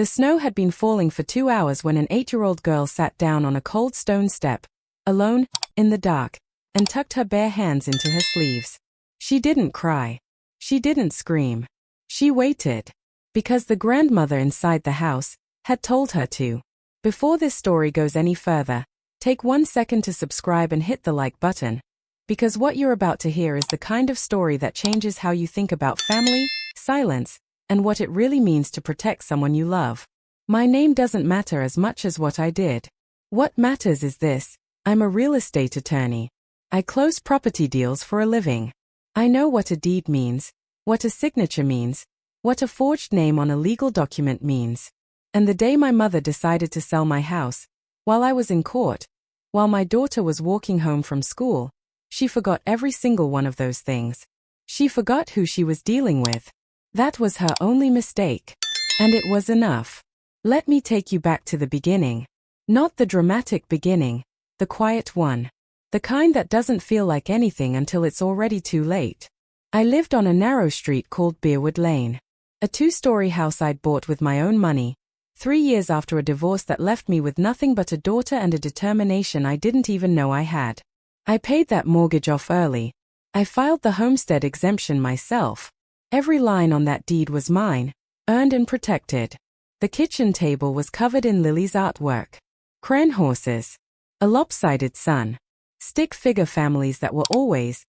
The snow had been falling for 2 hours when an 8-year-old girl sat down on a cold stone step, alone, in the dark, and tucked her bare hands into her sleeves. She didn't cry. She didn't scream. She waited. Because the grandmother inside the house had told her to. Before this story goes any further, take 1 second to subscribe and hit the like button. Because what you're about to hear is the kind of story that changes how you think about family, silence, and what it really means to protect someone you love. My name doesn't matter as much as what I did. What matters is this: I'm a real estate attorney. I close property deals for a living. I know what a deed means, what a signature means, what a forged name on a legal document means. And the day my mother decided to sell my house, while I was in court, while my daughter was walking home from school, she forgot every single one of those things. She forgot who she was dealing with. That was her only mistake. And it was enough. Let me take you back to the beginning. Not the dramatic beginning, the quiet one. The kind that doesn't feel like anything until it's already too late. I lived on a narrow street called Beerwood Lane. A 2-story house I'd bought with my own money, 3 years after a divorce that left me with nothing but a daughter and a determination I didn't even know I had. I paid that mortgage off early. I filed the homestead exemption myself. Every line on that deed was mine, earned and protected. The kitchen table was covered in Lily's artwork. Crane horses. A lopsided sun. Stick figure families that were always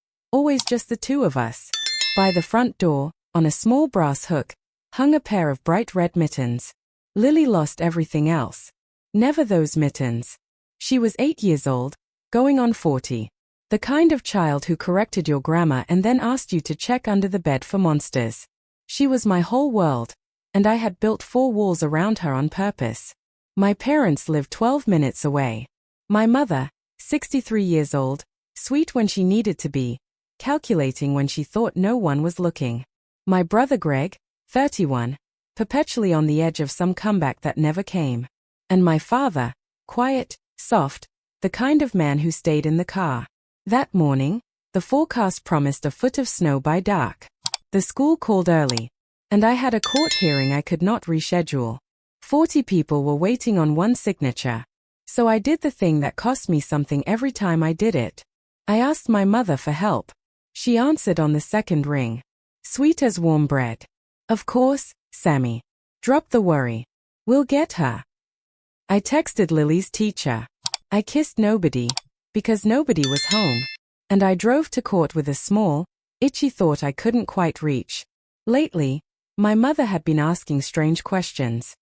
just the two of us. By the front door, on a small brass hook, hung a pair of bright red mittens. Lily lost everything else. Never those mittens. She was 8 years old, going on 40. The kind of child who corrected your grammar and then asked you to check under the bed for monsters. She was my whole world, and I had built 4 walls around her on purpose. My parents lived 12 minutes away. My mother, 63 years old, sweet when she needed to be, calculating when she thought no one was looking. My brother Greg, 31, perpetually on the edge of some comeback that never came. And my father, quiet, soft, the kind of man who stayed in the car. That morning, the forecast promised a foot of snow by dark. The school called early, and I had a court hearing I could not reschedule. 40 people were waiting on one signature. So I did the thing that cost me something every time I did it. I asked my mother for help. She answered on the second ring. Sweet as warm bread. Of course, Sammy. Drop the worry. We'll get her. I texted Lily's teacher. I kissed nobody, because nobody was home. And I drove to court with a small, itchy thought I couldn't quite reach. Lately, my mother had been asking strange questions.